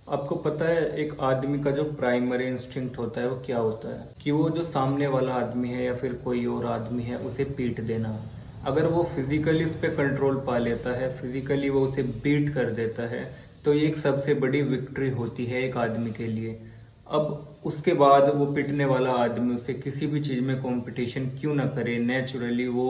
आपको पता है एक आदमी का जो प्राइमरी इंस्टिंक्ट होता है वो क्या होता है कि वो जो सामने वाला आदमी है या फिर कोई और आदमी है उसे पीट देना। अगर वो फिजिकली उस पर कंट्रोल पा लेता है, फिजिकली वो उसे बीट कर देता है, तो ये एक सबसे बड़ी विक्ट्री होती है एक आदमी के लिए। अब उसके बाद वो पिटने वाला आदमी उससे किसी भी चीज़ में कंपटीशन क्यों ना करे, नेचुरली वो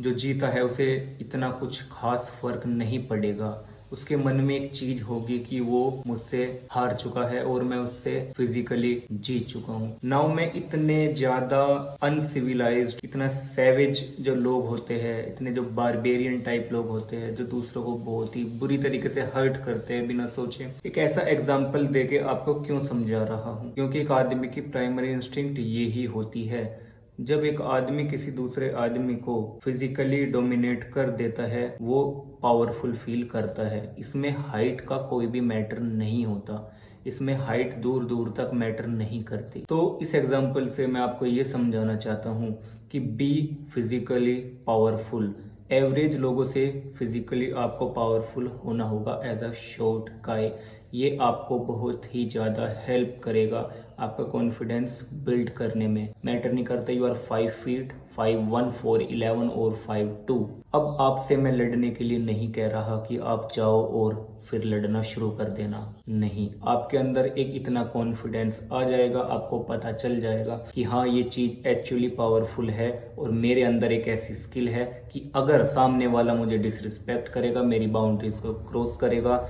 जो जीता है उसे इतना कुछ खास फर्क नहीं पड़ेगा। उसके मन में एक चीज होगी कि वो मुझसे हार चुका है और मैं उससे फिजिकली जीत चुका हूँ। नाउ मैं इतने ज्यादा अनसिविलाइज्ड, इतना सैवेज जो लोग होते हैं, इतने जो बारबेरियन टाइप लोग होते हैं जो दूसरों को बहुत ही बुरी तरीके से हर्ट करते हैं बिना सोचे, एक ऐसा एग्जाम्पल देके आपको क्यों समझा रहा हूँ, क्योंकि एक आदमी की प्राइमरी इंस्टिंक्ट ये ही होती है। जब एक आदमी किसी दूसरे आदमी को फिजिकली डोमिनेट कर देता है वो पावरफुल फील करता है। इसमें हाइट का कोई भी मैटर नहीं होता, इसमें हाइट दूर दूर तक मैटर नहीं करती। तो इस एग्जाम्पल से मैं आपको ये समझाना चाहता हूँ कि बी फिजिकली पावरफुल। एवरेज लोगों से फिजिकली आपको पावरफुल होना होगा एज अ शॉर्ट गाय। ये आपको बहुत ही ज़्यादा हेल्प करेगा आपका कॉन्फिडेंस बिल्ड करने में। मैटर नहीं करता यू आर 5 फीट 5'1", 4'11" और 5'2". अब आपसे मैं लड़ने के लिए नहीं कह रहा कि आप जाओ और फिर लड़ना शुरू कर देना, नहीं। आपके अंदर एक इतना कॉन्फिडेंस आ जाएगा, आपको पता चल जाएगा कि हाँ ये चीज़ एक्चुअली पावरफुल है और मेरे अंदर एक ऐसी स्किल है कि अगर सामने वाला मुझे डिसरिस्पेक्ट करेगा, मेरी बाउंड्रीज को क्रॉस करेगा,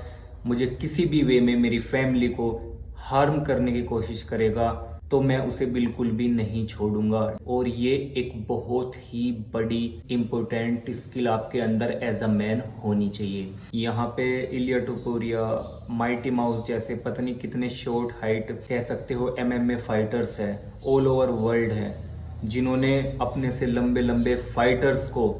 मुझे किसी भी वे में मेरी फैमिली को हार्म करने की कोशिश करेगा, तो मैं उसे बिल्कुल भी नहीं छोड़ूंगा। और ये एक बहुत ही बड़ी इम्पोर्टेंट स्किल आपके अंदर एज अ मैन होनी चाहिए। यहाँ पे इलिया टुपुरिया, माइटी माउस जैसे पता नहीं कितने शॉर्ट हाइट कह सकते हो एमएमए फाइटर्स है ऑल ओवर वर्ल्ड है, जिन्होंने अपने से लंबे लंबे फाइटर्स को,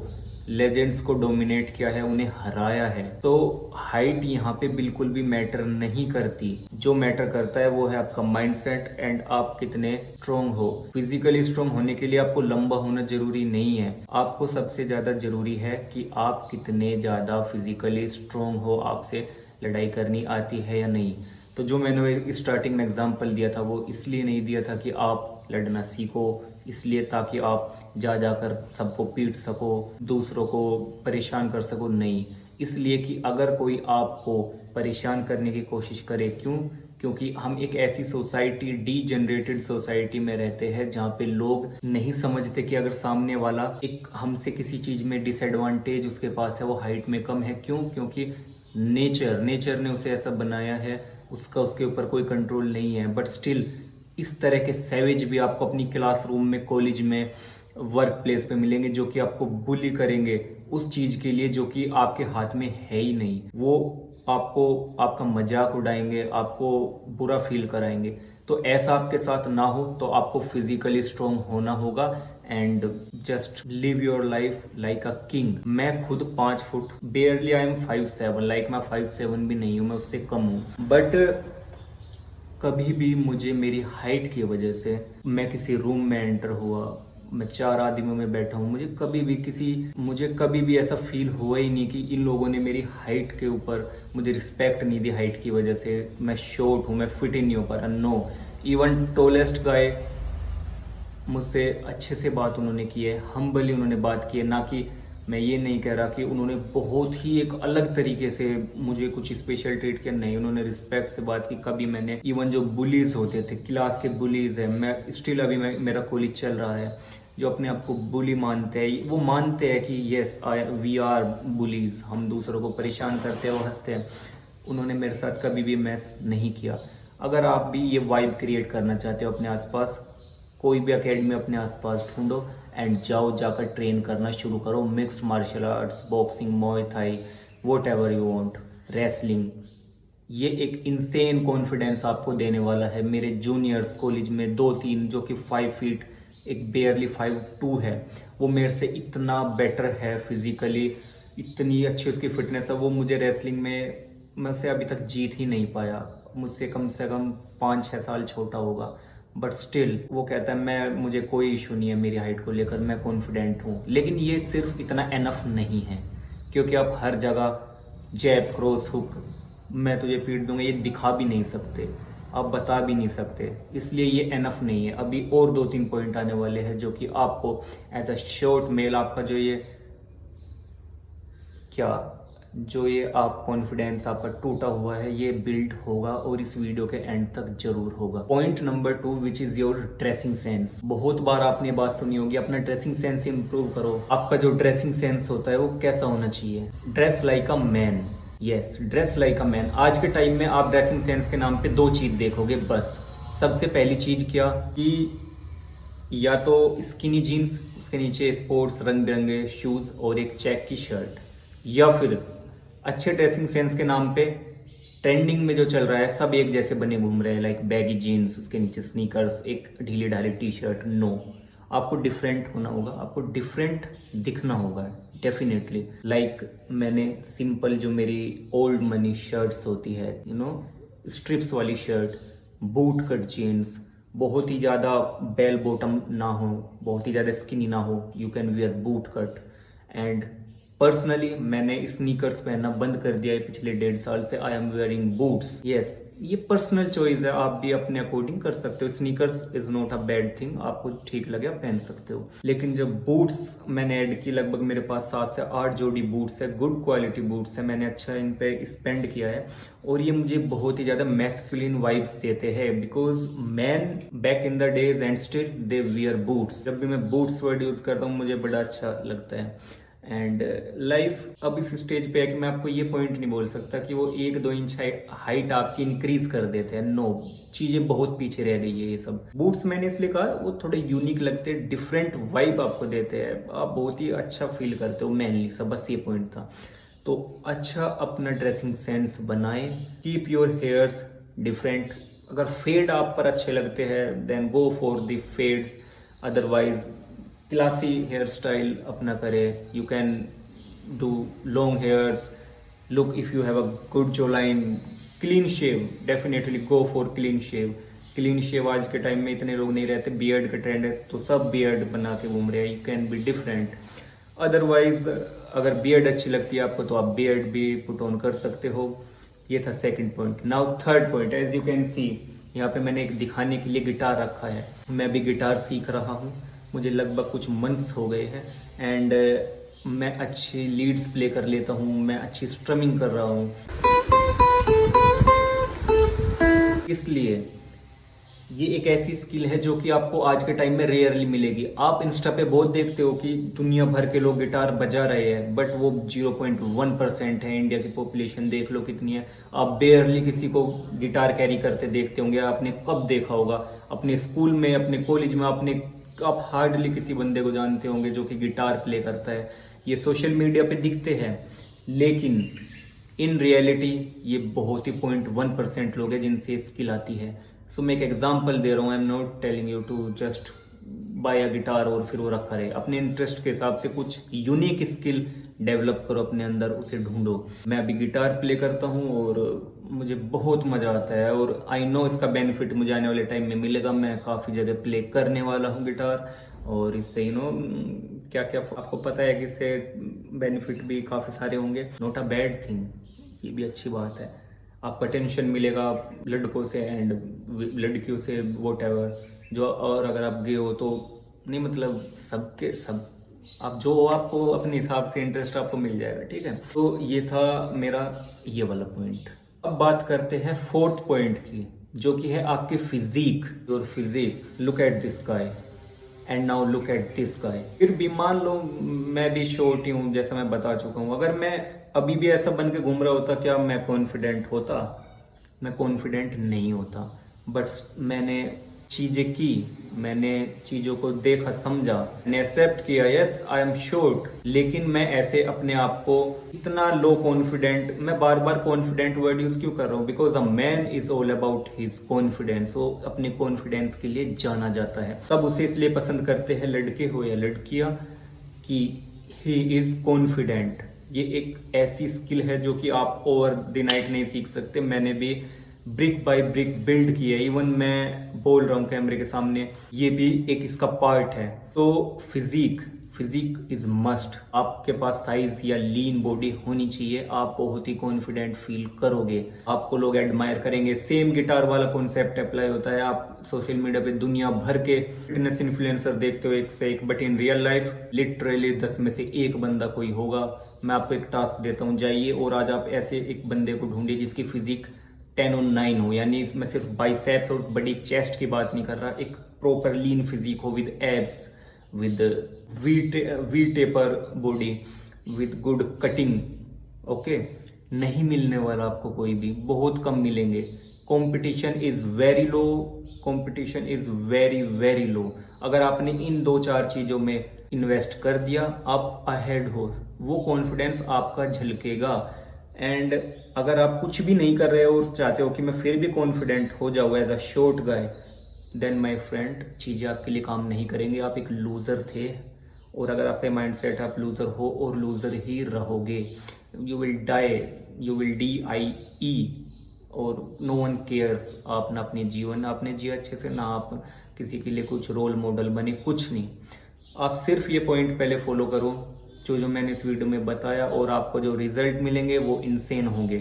लेजेंड्स को डोमिनेट किया है, उन्हें हराया है। तो हाइट यहाँ पे बिल्कुल भी मैटर नहीं करती। जो मैटर करता है वो है आपका माइंडसेट एंड आप कितने स्ट्रोंग हो। फिजिकली स्ट्रोंग होने के लिए आपको लंबा होना जरूरी नहीं है, आपको सबसे ज्यादा जरूरी है कि आप कितने ज्यादा फिजिकली स्ट्रोंग हो, आपसे लड़ाई करनी आती है या नहीं। तो जो मैंने स्टार्टिंग में एग्जांपल दिया था वो इसलिए नहीं दिया था कि आप लड़ना सीखो, इसलिए ताकि आप जा जाकर सबको पीट सको, दूसरों को परेशान कर सको, नहीं। इसलिए कि अगर कोई आपको परेशान करने की कोशिश करे, क्यों? क्योंकि हम एक ऐसी सोसाइटी, डीजनरेटेड सोसाइटी में रहते हैं जहाँ पे लोग नहीं समझते कि अगर सामने वाला एक हमसे किसी चीज में डिसएडवांटेज उसके पास है, वो हाइट में कम है, क्यों? क्योंकि नेचर ने उसे ऐसा बनाया है, उसका उसके ऊपर कोई कंट्रोल नहीं है। बट स्टिल इस तरह के सैवेज भी आपको अपनी क्लासरूम में, कॉलेज में, वर्क प्लेस पे मिलेंगे जो कि आपको बुली करेंगे उस चीज के लिए जो कि आपके हाथ में है ही नहीं। वो आपको, आपका मजाक उड़ाएंगे, आपको बुरा फील कराएंगे। तो ऐसा आपके साथ ना हो तो आपको फिजिकली स्ट्रोंग होना होगा and just live your life like a king. मैं खुद 5 फुट, बेयरली आई एम 5'7", लाइक मैं 5'7" भी नहीं हूँ, मैं उससे कम हूँ। बट कभी भी मुझे मेरी हाइट की वजह से, मैं किसी रूम में एंटर हुआ, मैं 4 आदमियों में बैठा हूँ, मुझे कभी भी ऐसा फील हुआ ही नहीं कि इन लोगों ने मेरी हाइट के ऊपर मुझे रिस्पेक्ट नहीं दी हाइट की वजह से, मैं शॉर्ट हूँ, मैं फिट ही नहीं हो पा रहा। नो, इवन टोलेस्ट गाय मुझसे अच्छे से बात उन्होंने की है, हम्बली उन्होंने बात की है। ना कि मैं ये नहीं कह रहा कि उन्होंने बहुत ही एक अलग तरीके से मुझे कुछ स्पेशल ट्रीट किया, नहीं, उन्होंने रिस्पेक्ट से बात की। कभी मैंने, इवन जो बुलीज होते थे, क्लास के बुलीज है, मैं स्टिल अभी मेरा कॉलेज चल रहा है, जो अपने आप को बुली मानते हैं, वो मानते हैं कि यस वी आर बुलीज, हम दूसरों को परेशान करते हैं, वो हंसते हैं, उन्होंने मेरे साथ कभी भी मैस नहीं किया। अगर आप भी ये वाइब क्रिएट करना चाहते हो अपने आसपास, कोई भी एकेडमी अपने आसपास ढूंढो एंड जाओ, जाकर ट्रेन करना शुरू करो। Mixed martial arts, boxing, muay Thai, whatever you want, wrestling. ये एक इंसेन कॉन्फिडेंस आपको देने वाला है। मेरे जूनियर्स कॉलेज में 2-3 जो कि 5 फीट, एक बेयरली 5'2" है, वो मेरे से इतना बेटर है फिजिकली, इतनी अच्छी उसकी फिटनेस है, वो मुझे रेसलिंग में, मैं उससे अभी तक जीत ही नहीं पाया, मुझसे कम से कम 5-6 साल छोटा होगा। बट स्टिल वो कहता है मुझे कोई इशू नहीं है मेरी हाइट को लेकर, मैं कॉन्फिडेंट हूँ। लेकिन ये सिर्फ इतना एनफ नहीं है, क्योंकि आप हर जगह जैब, क्रॉस, हुक मैं तुझे पीट दूंगा, ये दिखा भी नहीं सकते, आप बता भी नहीं सकते, इसलिए ये एनफ नहीं है। अभी और 2-3 पॉइंट आने वाले हैं जो कि आपको एज अ शॉर्ट मेल आपका जो ये आप कॉन्फिडेंस आपका टूटा हुआ है ये बिल्ड होगा, और इस वीडियो के एंड तक जरूर होगा। Point number 2 which is your dressing sense. बहुत बार आपने बात सुनी होगी, अपना ड्रेसिंग सेंस इंप्रूव करो। आपका जो ड्रेसिंग सेंस होता है वो कैसा होना चाहिए? Dress like a man. Yes, dress like a man. आज के टाइम में आप ड्रेसिंग सेंस के नाम पे 2 चीज देखोगे बस। सबसे पहली चीज क्या कि या तो स्किनी जीन्स, उसके नीचे स्पोर्ट्स रंग बिरंगे शूज और एक चेक की शर्ट, या फिर अच्छे ड्रेसिंग सेंस के नाम पे ट्रेंडिंग में जो चल रहा है सब एक जैसे बने घूम रहे हैं, लाइक बैगी जीन्स, उसके नीचे स्नीकर्स, एक ढीली ढाली टी शर्ट। नो, आपको डिफरेंट होना होगा, आपको डिफरेंट दिखना होगा डेफिनेटली। लाइक मैंने सिंपल जो मेरी ओल्ड मनी शर्ट्स होती है, स्ट्रिप्स वाली शर्ट, बूट कट जीन्स, बहुत ही ज़्यादा बेल बॉटम ना हो, बहुत ही ज़्यादा स्किनी ना हो, you can wear boot cut. And personally मैंने स्नीकर्स पहनना बंद कर दिया है पिछले 1.5 साल से। I am wearing boots. Yes, ये पर्सनल चॉइस है, आप भी अपने अकॉर्डिंग कर सकते हो। Sneakers is not a bad thing, आपको ठीक लगे आप पहन सकते हो। लेकिन जब बूट्स मैंने ऐड की, लगभग मेरे पास 7 से 8 जोड़ी बूट्स है, गुड क्वालिटी बूट्स है, मैंने अच्छा इन पे स्पेंड किया है, और ये मुझे बहुत ही ज़्यादा मैस्कुलिन वाइब्स देते हैं, because man back in the days and still they wear boots. जब भी मैं बूट्स वर्ड यूज़ करता हूँ मुझे बड़ा अच्छा लगता है। एंड लाइफ अब इस स्टेज पे है कि मैं आपको ये पॉइंट नहीं बोल सकता कि वो 1-2 इंच हाइट आपकी इंक्रीज कर देते हैं। नो, चीजें बहुत पीछे रह गई है ये सब। बूट्स मैंने इसलिए कहा वो थोड़े यूनिक लगते हैं, डिफरेंट वाइब आपको देते हैं, आप बहुत ही अच्छा फील करते हो मेनली सब, बस ये पॉइंट था। तो अच्छा अपना ड्रेसिंग सेंस बनाए, कीप योर हेयर्स डिफरेंट। अगर फेड आप पर अच्छे लगते हैं then go for the fades, otherwise classy hair style अपना करे। You can do long hairs, look if you have a good jaw line, clean shave, definitely go for clean shave. Clean shave आज के time में इतने लोग नहीं रहते, beard का ट्रेंड है तो सब बियर्ड बना के घूम रहे हैं, you can be different. Otherwise अगर बियर्ड अच्छी लगती है आपको तो आप बियर्ड भी पुट ऑन कर सकते हो। ये था second point. Now third point, as you can see यहाँ पे मैंने एक दिखाने के लिए गिटार रखा है। मैं भी गिटार सीख रहा हूँ, मुझे लगभग कुछ मंथ्स हो गए हैं, एंड मैं अच्छी लीड्स प्ले कर लेता हूँ, मैं अच्छी स्ट्रमिंग कर रहा हूँ। इसलिए ये एक ऐसी स्किल है जो कि आपको आज के टाइम में रेयरली मिलेगी। आप इंस्टा पे बहुत देखते हो कि दुनिया भर के लोग गिटार बजा रहे हैं, बट वो 0.1% है। इंडिया की पॉपुलेशन देख लो कितनी है, आप बेयरली किसी को गिटार कैरी करते देखते होंगे। आपने कब देखा होगा अपने स्कूल में, अपने कॉलेज में, आप हार्डली किसी बंदे को जानते होंगे जो कि गिटार प्ले करता है। ये सोशल मीडिया पे दिखते हैं, लेकिन इन रियलिटी ये बहुत ही 0.1% लोग हैं जिनसे स्किल आती है। सो मैं एक एग्जांपल दे रहा हूँ, I am not telling you to just buy a guitar और फिर वो रखा रहे। अपने इंटरेस्ट के हिसाब से कुछ यूनिक स्किल डेवलप करो अपने अंदर, उसे ढूंढो। मैं अभी गिटार प्ले करता हूँ और मुझे बहुत मजा आता है, और आई नो इसका बेनिफिट मुझे आने वाले टाइम में मिलेगा। मैं काफ़ी जगह प्ले करने वाला हूँ गिटार, और इससे क्या क्या आपको पता है कि इससे बेनिफिट भी काफ़ी सारे होंगे। नॉट अ बैड थिंग, ये भी अच्छी बात है। आपका टेंशन मिलेगा लड़कों से एंड लड़कियों से, वोट एवर जो, और अगर आप गए हो तो नहीं, मतलब सबके सब आप जो आपको अपने हिसाब से इंटरेस्ट आपको मिल जाएगा, ठीक है। तो ये था मेरा ये वाला पॉइंट। अब बात करते हैं फोर्थ पॉइंट की, जो कि है आपकी physique. Your physique, look at this guy and now look at this guy. फिर भी मान लो मैं भी शॉर्ट ही हूँ, जैसा मैं बता चुका हूँ। अगर मैं अभी भी ऐसा बन के घूम रहा होता, क्या मैं कॉन्फिडेंट होता? मैं कॉन्फिडेंट नहीं होता। बट मैंने चीज़ें की, मैंने चीज़ों को देखा, समझा, मैंने एक्सेप्ट किया, यस आई एम श्योर। लेकिन मैं ऐसे अपने आप को इतना लो कॉन्फिडेंट, मैं बार बार कॉन्फिडेंट वर्ड यूज क्यों कर रहा हूँ? Because a man is all about his confidence. वो अपने कॉन्फिडेंस के लिए जाना जाता है। सब उसे इसलिए पसंद करते हैं, लड़के हो या लड़कियां, कि ही इज कॉन्फिडेंट। ये एक ऐसी स्किल है जो कि आप ओवर द नाइट नहीं सीख सकते। मैंने भी ब्रिक बाय ब्रिक बिल्ड की है। इवन मैं बोल रहा हूँ कैमरे के सामने, ये भी एक इसका पार्ट है। तो फिजिक फिजिक इज मस्ट। आपके पास साइज या लीन बॉडी होनी चाहिए, आप बहुत ही कॉन्फिडेंट फील करोगे, आपको लोग एडमायर करेंगे। सेम गिटार वाला कॉन्सेप्ट अप्लाई होता है। आप सोशल मीडिया पे दुनिया भर के फिटनेस इन्फ्लुएंसर देखते हो एक से एक, but in real life literally 10 में से एक बंदा कोई होगा। मैं आपको एक टास्क देता हूँ, जाइए और आज आप ऐसे एक बंदे को ढूंढिए जिसकी फिजिक 10 on 9 हो, यानी इसमें सिर्फ बाइसेप्स और बड़ी चेस्ट की बात नहीं कर रहा, एक प्रॉपर लीन फिजिक हो with abs, with we taper body, with good cutting. Okay, नहीं मिलने वाला आपको कोई भी, बहुत कम मिलेंगे। Competition is very low, competition is very very low. अगर आपने इन 2-4 चीजों में इन्वेस्ट कर दिया, आप अहेड हो, वो कॉन्फिडेंस आपका झलकेगा। एंड अगर आप कुछ भी नहीं कर रहे हो और चाहते हो कि मैं फिर भी कॉन्फिडेंट हो जाऊँ as a short guy, then my friend चीज़ें आपके लिए काम नहीं करेंगे। आप एक लूज़र थे, और अगर आपके माइंडसेट आप लूज़र हो और लूज़र ही रहोगे। You will die, you will DIE, और नो वन केयर्स। आप ना अपने जीवन आपने जिया अच्छे से, ना आप किसी के लिए कुछ रोल मॉडल बने, कुछ नहीं। आप सिर्फ ये पॉइंट पहले फॉलो करो जो मैंने इस वीडियो में बताया, और आपको जो रिजल्ट मिलेंगे वो इनसेन होंगे।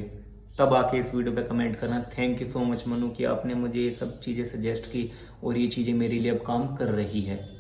तब आके इस वीडियो पे कमेंट करना। Thank you so much Manu कि आपने मुझे ये सब चीज़ें सजेस्ट की और ये चीज़ें मेरे लिए अब काम कर रही है।